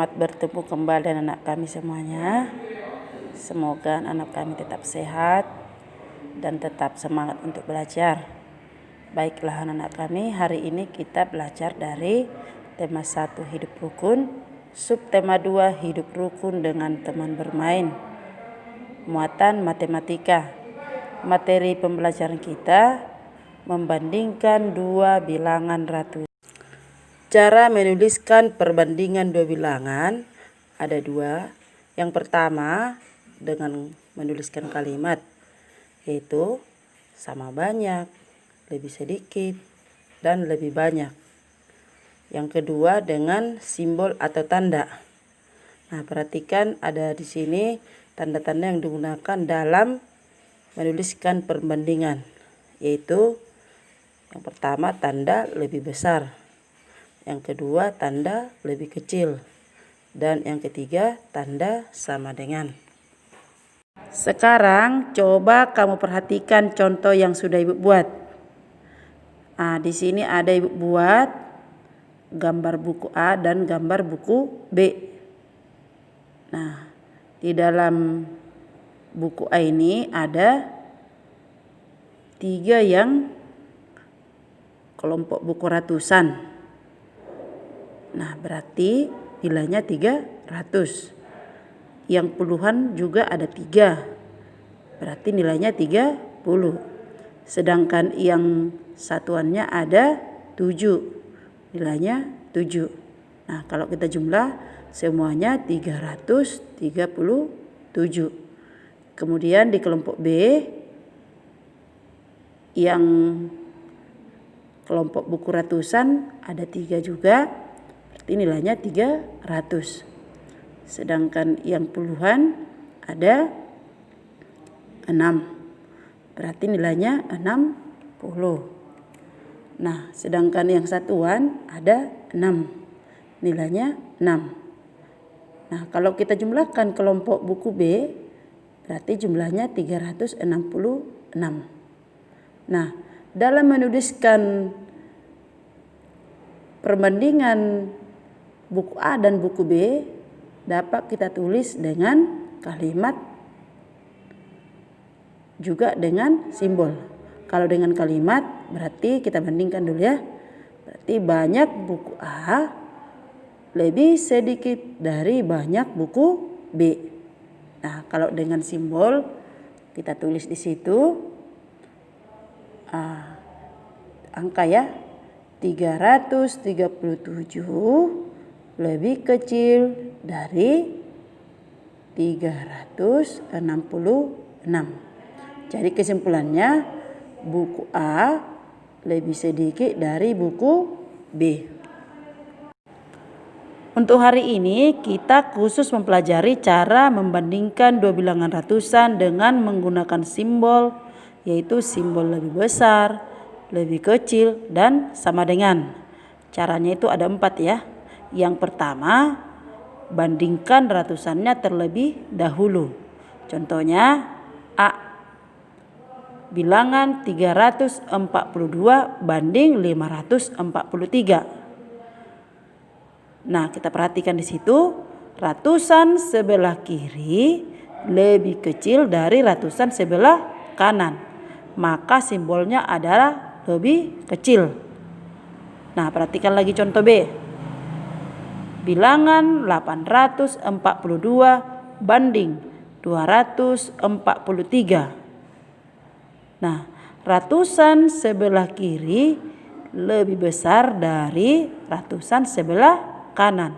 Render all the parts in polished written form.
Selamat bertemu kembali anak kami semuanya. Semoga anak kami tetap sehat dan tetap semangat untuk belajar. Baiklah anak kami, hari ini kita belajar dari tema 1 hidup rukun, subtema 2 hidup rukun dengan teman bermain. Muatan matematika. Materi pembelajaran kita membandingkan dua bilangan ratus. Cara menuliskan perbandingan dua bilangan ada dua. Yang pertama dengan menuliskan kalimat, yaitu sama banyak, lebih sedikit, dan lebih banyak. Yang kedua dengan simbol atau tanda. Nah, perhatikan ada di sini tanda-tanda yang digunakan dalam menuliskan perbandingan, yaitu yang pertama tanda lebih besar. Yang kedua tanda lebih kecil. Dan yang ketiga tanda sama dengan. Sekarang coba kamu perhatikan contoh yang sudah Ibu buat. Nah, di sini ada Ibu buat gambar buku A dan gambar buku B. Nah, di dalam buku A ini ada 3 yang kelompok buku ratusan. Nah, berarti nilainya 300. Yang puluhan juga ada 3. Berarti nilainya 30. Sedangkan yang satuannya ada 7. Nilainya 7. Nah, kalau kita jumlah semuanya 337. Kemudian di kelompok B yang kelompok buku ratusan ada 3 juga. Berarti nilainya 300. Sedangkan yang puluhan ada 6. Berarti nilainya 60. Nah, sedangkan yang satuan ada 6. Nilainya 6. Nah, kalau kita jumlahkan kelompok buku B, berarti jumlahnya 366. Nah, dalam menuliskan perbandingan buku A dan buku B dapat kita tulis dengan kalimat juga dengan simbol. Kalau dengan kalimat berarti kita bandingkan dulu ya. Berarti banyak buku A lebih sedikit dari banyak buku B. Nah, kalau dengan simbol kita tulis di situ angka ya, 337 lebih kecil dari 366. Jadi kesimpulannya buku A lebih sedikit dari buku B. Untuk hari ini kita khusus mempelajari cara membandingkan dua bilangan ratusan dengan menggunakan simbol, yaitu simbol lebih besar, lebih kecil, dan sama dengan. Caranya itu ada 4 ya. Yang pertama, bandingkan ratusannya terlebih dahulu. Contohnya A. Bilangan 342 banding 543. Nah, kita perhatikan di situ ratusan sebelah kiri lebih kecil dari ratusan sebelah kanan. Maka simbolnya adalah lebih kecil. Nah, perhatikan lagi contoh B. Bilangan 842 banding 243. Nah, ratusan sebelah kiri lebih besar dari ratusan sebelah kanan.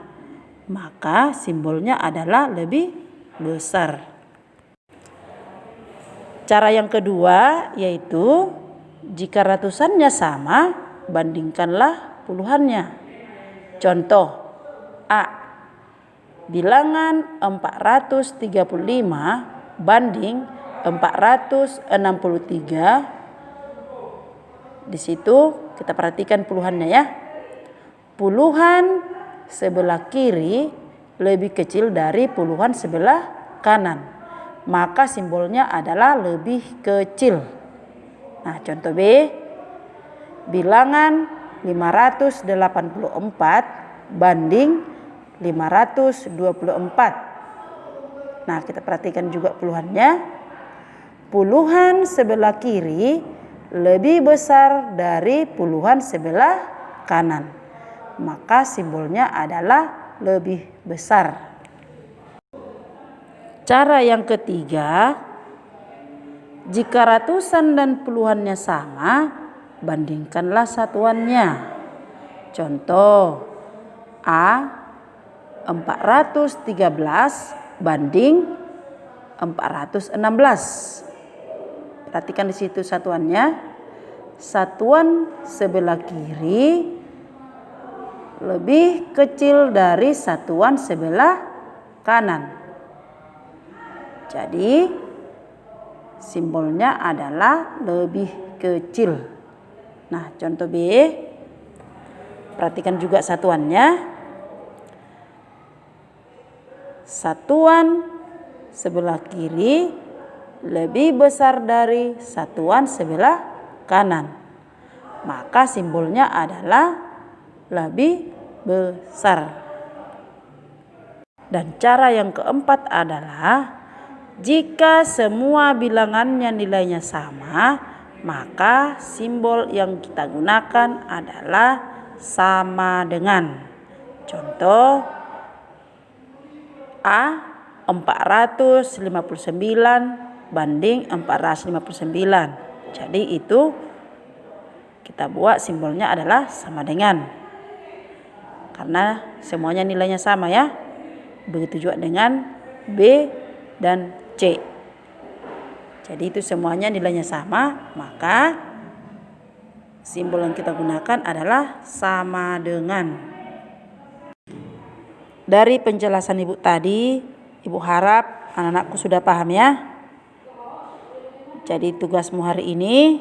Maka simbolnya adalah lebih besar. Cara yang kedua yaitu jika ratusannya sama, bandingkanlah puluhannya. Contoh A. Bilangan 435 banding 463. Di situ kita perhatikan puluhannya ya. Puluhan sebelah kiri lebih kecil dari puluhan sebelah kanan. Maka simbolnya adalah lebih kecil. Nah, contoh B. Bilangan 584 banding 524. Nah, kita perhatikan juga puluhannya. Puluhan sebelah kiri lebih besar dari puluhan sebelah kanan. Maka simbolnya adalah lebih besar. Cara yang ketiga, jika ratusan dan puluhannya sama, bandingkanlah satuannya. Contoh, A 413 banding 416. Perhatikan di situ satuannya. Satuan sebelah kiri lebih kecil dari satuan sebelah kanan. Jadi simbolnya adalah lebih kecil. Nah, contoh B. Perhatikan juga satuannya. Satuan sebelah kiri lebih besar dari satuan sebelah kanan. Maka simbolnya adalah lebih besar. Dan cara yang keempat adalah jika semua bilangannya nilainya sama, maka simbol yang kita gunakan adalah sama dengan. Contoh, A 459 banding 459. Jadi itu kita buat simbolnya adalah sama dengan. Karena semuanya nilainya sama ya. Begitu juga dengan B dan C. Jadi itu semuanya nilainya sama, maka simbol yang kita gunakan adalah sama dengan. Dari penjelasan Ibu tadi, Ibu harap anak-anakku sudah paham ya. Jadi tugasmu hari ini,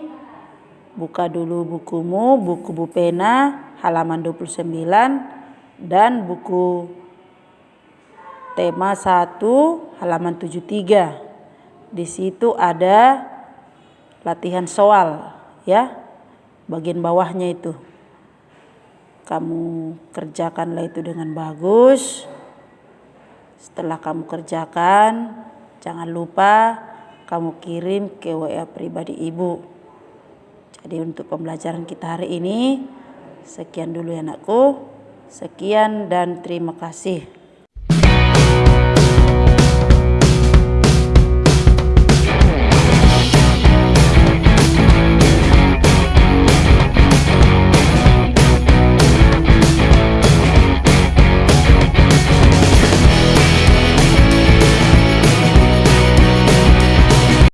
buka dulu bukumu, buku Bu Pena halaman 29 dan buku tema 1 halaman 73. Di situ ada latihan soal ya. Bagian bawahnya itu. Kamu kerjakanlah itu dengan bagus. Setelah kamu kerjakan, jangan lupa kamu kirim ke WA pribadi Ibu. Jadi untuk pembelajaran kita hari ini, sekian dulu ya anakku. Sekian dan terima kasih.